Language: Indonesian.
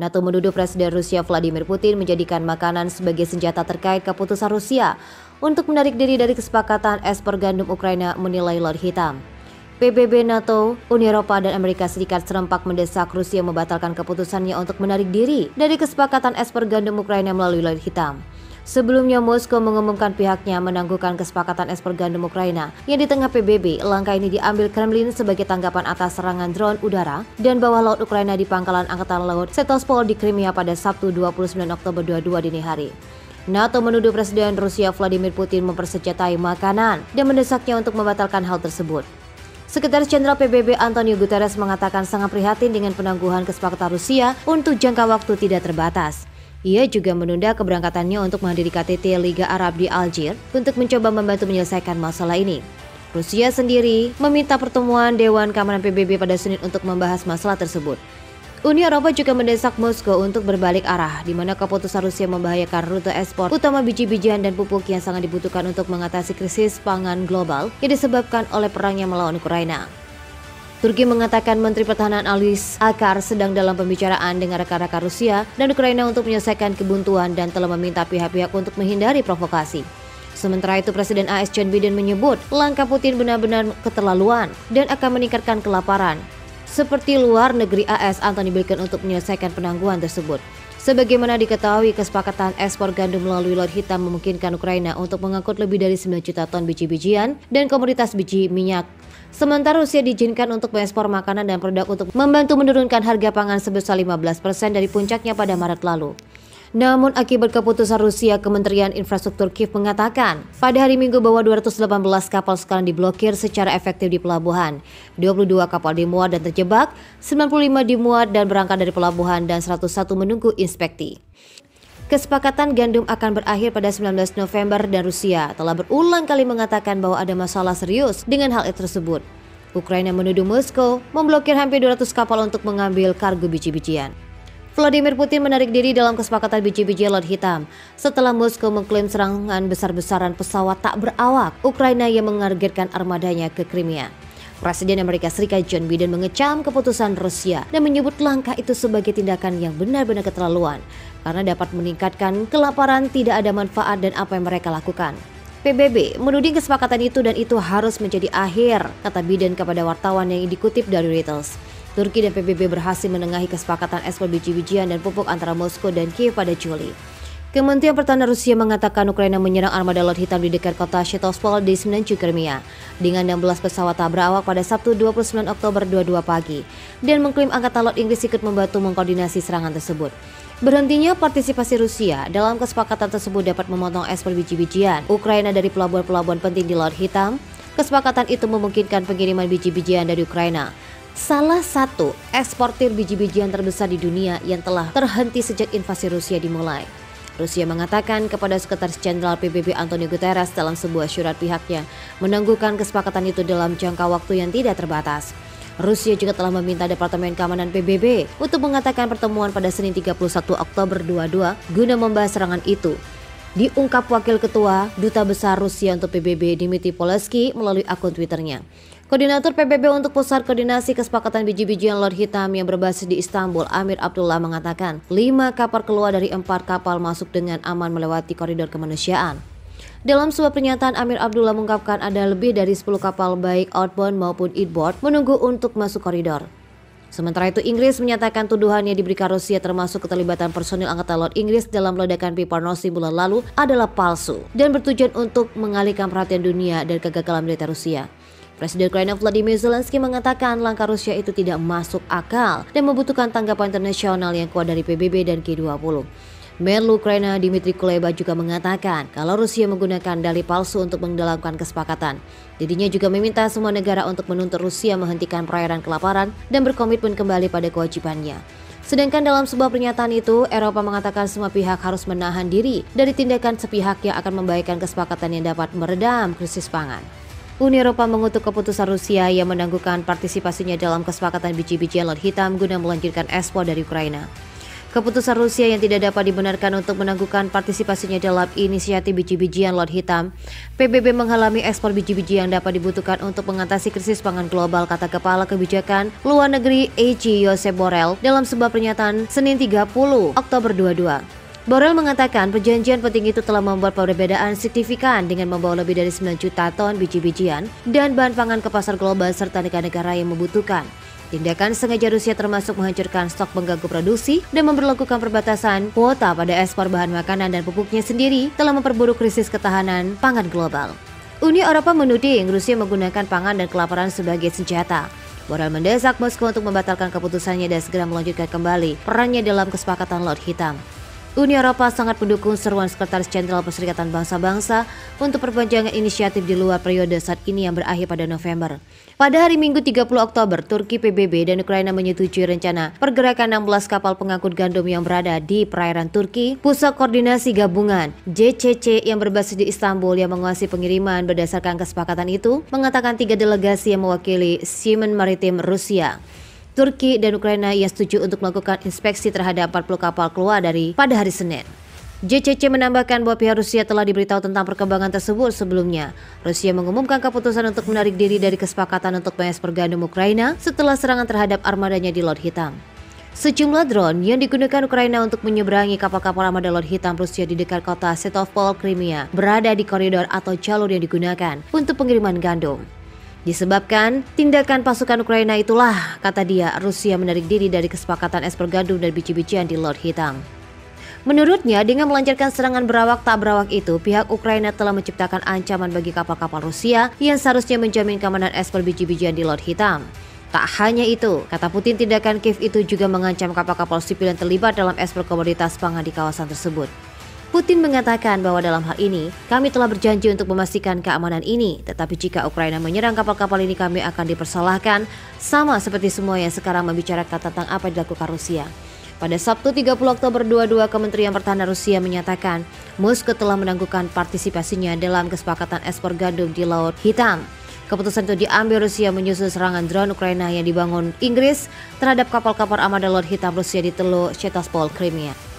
NATO menuduh Presiden Rusia Vladimir Putin menjadikan makanan sebagai senjata terkait keputusan Rusia untuk menarik diri dari kesepakatan ekspor gandum Ukraina, menilai Laut Hitam. PBB, NATO, Uni Eropa, dan Amerika Serikat serempak mendesak Rusia membatalkan keputusannya untuk menarik diri dari kesepakatan ekspor gandum Ukraina melalui Laut Hitam. Sebelumnya, Moskow mengumumkan pihaknya menangguhkan kesepakatan ekspor gandum Ukraina. Yang di tengah PBB, langkah ini diambil Kremlin sebagai tanggapan atas serangan drone udara dan bawah laut Ukraina di pangkalan Angkatan Laut Sevastopol di Crimea pada Sabtu 29 Oktober 22 dini hari. NATO menuduh Presiden Rusia Vladimir Putin mempersenjatai makanan dan mendesaknya untuk membatalkan hal tersebut. Sekretaris Jenderal PBB Antonio Guterres mengatakan sangat prihatin dengan penangguhan kesepakatan Rusia untuk jangka waktu tidak terbatas. Ia juga menunda keberangkatannya untuk menghadiri KTT Liga Arab di Algier untuk mencoba membantu menyelesaikan masalah ini. Rusia sendiri meminta pertemuan Dewan Keamanan PBB pada Senin untuk membahas masalah tersebut. Uni Eropa juga mendesak Moskow untuk berbalik arah, di mana keputusan Rusia membahayakan rute ekspor utama biji-bijian dan pupuk yang sangat dibutuhkan untuk mengatasi krisis pangan global yang disebabkan oleh perangnya melawan Ukraina. Turki mengatakan Menteri Pertahanan Alis Akar sedang dalam pembicaraan dengan rekan-rekan Rusia dan Ukraina untuk menyelesaikan kebuntuan dan telah meminta pihak-pihak untuk menghindari provokasi. Sementara itu, Presiden AS Joe Biden menyebut langkah Putin benar-benar keterlaluan dan akan meningkatkan kelaparan. Seperti luar negeri AS Antony Blinken untuk menyelesaikan penangguhan tersebut. Sebagaimana diketahui, kesepakatan ekspor gandum melalui Laut Hitam memungkinkan Ukraina untuk mengangkut lebih dari 9 juta ton biji-bijian dan komoditas biji minyak. Sementara Rusia diizinkan untuk mengekspor makanan dan produk untuk membantu menurunkan harga pangan sebesar 15% dari puncaknya pada Maret lalu. Namun akibat keputusan Rusia, Kementerian Infrastruktur Kiev mengatakan pada hari Minggu bahwa 218 kapal sekarang diblokir secara efektif di pelabuhan. 22 kapal dimuat dan terjebak, 95 dimuat dan berangkat dari pelabuhan dan 101 menunggu inspeksi. Kesepakatan gandum akan berakhir pada 19 November dan Rusia telah berulang kali mengatakan bahwa ada masalah serius dengan hal tersebut. Ukraina menuduh Moskow memblokir hampir 200 kapal untuk mengambil kargo biji-bijian. Vladimir Putin menarik diri dalam kesepakatan biji-bijian Laut Hitam setelah Moskow mengklaim serangan besar-besaran pesawat tak berawak Ukraina yang menargetkan armadanya ke Crimea. Presiden Amerika Serikat Joe Biden mengecam keputusan Rusia dan menyebut langkah itu sebagai tindakan yang benar-benar keterlaluan karena dapat meningkatkan kelaparan, tidak ada manfaat dan apa yang mereka lakukan. PBB menuding kesepakatan itu dan itu harus menjadi akhir, kata Biden kepada wartawan yang dikutip dari Reuters. Turki dan PBB berhasil menengahi kesepakatan ekspor biji-bijian dan pupuk antara Moskow dan Kiev pada Juli. Kementerian Pertahanan Rusia mengatakan Ukraina menyerang armada Laut Hitam di dekat kota Sevastopol di semenanjung Crimea dengan 16 pesawat tak berawak pada Sabtu 29 Oktober 22 pagi dan mengklaim Angkatan Laut Inggris ikut membantu mengkoordinasi serangan tersebut. Berhentinya partisipasi Rusia dalam kesepakatan tersebut dapat memotong ekspor biji-bijian Ukraina dari pelabuhan-pelabuhan penting di Laut Hitam. Kesepakatan itu memungkinkan pengiriman biji-bijian dari Ukraina, salah satu eksportir biji-bijian terbesar di dunia yang telah terhenti sejak invasi Rusia dimulai. Rusia mengatakan kepada Sekretaris Jenderal PBB Antonio Guterres dalam sebuah surat pihaknya menangguhkan kesepakatan itu dalam jangka waktu yang tidak terbatas. Rusia juga telah meminta Departemen Keamanan PBB untuk mengatakan pertemuan pada Senin 31 Oktober 22 guna membahas serangan itu. Diungkap Wakil Ketua Duta Besar Rusia untuk PBB Dmitry Polsky melalui akun Twitternya. Koordinator PBB untuk Pusat Koordinasi Kesepakatan Biji-bijian Laut Hitam yang berbasis di Istanbul, Amir Abdullah mengatakan 5 kapal keluar dari 4 kapal masuk dengan aman melewati koridor kemanusiaan. Dalam sebuah pernyataan, Amir Abdullah mengungkapkan ada lebih dari 10 kapal baik outbound maupun inbound menunggu untuk masuk koridor. Sementara itu, Inggris menyatakan tuduhan yang diberikan Rusia termasuk keterlibatan personil Angkatan Laut Inggris dalam ledakan pipa Nord Stream bulan lalu adalah palsu dan bertujuan untuk mengalihkan perhatian dunia dari kegagalan militer Rusia. Presiden Ukraina Volodymyr Zelensky mengatakan langkah Rusia itu tidak masuk akal dan membutuhkan tanggapan internasional yang kuat dari PBB dan G20. Menlu Ukraina Dmytro Kuleba juga mengatakan kalau Rusia menggunakan dalih palsu untuk mendalamkan kesepakatan. Dirinya juga meminta semua negara untuk menuntut Rusia menghentikan perairan kelaparan dan berkomitmen kembali pada kewajibannya. Sedangkan dalam sebuah pernyataan itu, Eropa mengatakan semua pihak harus menahan diri dari tindakan sepihak yang akan membahayakan kesepakatan yang dapat meredam krisis pangan. Uni Eropa mengutuk keputusan Rusia yang menangguhkan partisipasinya dalam kesepakatan biji-bijian Laut Hitam guna melanjutkan ekspor dari Ukraina. Keputusan Rusia yang tidak dapat dibenarkan untuk menangguhkan partisipasinya dalam inisiatif biji-bijian Laut Hitam. PBB menghalangi ekspor biji-biji yang dapat dibutuhkan untuk mengatasi krisis pangan global, kata Kepala Kebijakan Luar Negeri EG Josep Borrell dalam sebuah pernyataan Senin 30 Oktober 22. Borrell mengatakan perjanjian penting itu telah membuat perbedaan signifikan dengan membawa lebih dari 9 juta ton biji-bijian dan bahan pangan ke pasar global serta negara-negara yang membutuhkan. Tindakan sengaja Rusia termasuk menghancurkan stok, mengganggu produksi, dan memberlakukan perbatasan kuota pada ekspor bahan makanan dan pupuknya sendiri telah memperburuk krisis ketahanan pangan global. Uni Eropa menuding Rusia menggunakan pangan dan kelaparan sebagai senjata. Borrell mendesak Moskow untuk membatalkan keputusannya dan segera melanjutkan kembali perannya dalam kesepakatan Laut Hitam. Uni Eropa sangat mendukung seruan Sekretaris Jenderal Perserikatan Bangsa-Bangsa untuk perpanjangan inisiatif di luar periode saat ini yang berakhir pada November. Pada hari Minggu 30 Oktober, Turki, PBB, dan Ukraina menyetujui rencana pergerakan 16 kapal pengangkut gandum yang berada di perairan Turki. Pusat Koordinasi Gabungan JCC yang berbasis di Istanbul yang menguasai pengiriman berdasarkan kesepakatan itu mengatakan 3 delegasi yang mewakili Seamen Maritim Rusia, Turki, dan Ukraina yang setuju untuk melakukan inspeksi terhadap 40 kapal keluar dari pada hari Senin. JCC menambahkan bahwa pihak Rusia telah diberitahu tentang perkembangan tersebut sebelumnya. Rusia mengumumkan keputusan untuk menarik diri dari kesepakatan untuk mengekspor gandum Ukraina setelah serangan terhadap armadanya di Laut Hitam. Sejumlah drone yang digunakan Ukraina untuk menyeberangi kapal-kapal armada Laut Hitam Rusia di dekat kota Sevastopol, Crimea, berada di koridor atau jalur yang digunakan untuk pengiriman gandum. Disebabkan tindakan pasukan Ukraina itulah, kata dia, Rusia menarik diri dari kesepakatan ekspor gandum dan biji-bijian di Laut Hitam. Menurutnya, dengan melancarkan serangan berawak tak berawak itu, pihak Ukraina telah menciptakan ancaman bagi kapal-kapal Rusia yang seharusnya menjamin keamanan ekspor biji-bijian di Laut Hitam. Tak hanya itu, kata Putin, tindakan Kiev itu juga mengancam kapal-kapal sipil yang terlibat dalam ekspor komoditas pangan di kawasan tersebut. Putin mengatakan bahwa dalam hal ini, kami telah berjanji untuk memastikan keamanan ini, tetapi jika Ukraina menyerang kapal-kapal ini kami akan dipersalahkan, sama seperti semua yang sekarang membicarakan tentang apa yang dilakukan Rusia. Pada Sabtu 30 Oktober 22, Kementerian Pertahanan Rusia menyatakan Moskow telah menangguhkan partisipasinya dalam kesepakatan ekspor gandum di Laut Hitam. Keputusan itu diambil Rusia menyusul serangan drone Ukraina yang dibangun Inggris terhadap kapal-kapal armada Laut Hitam Rusia di Teluk Sevastopol, Crimea.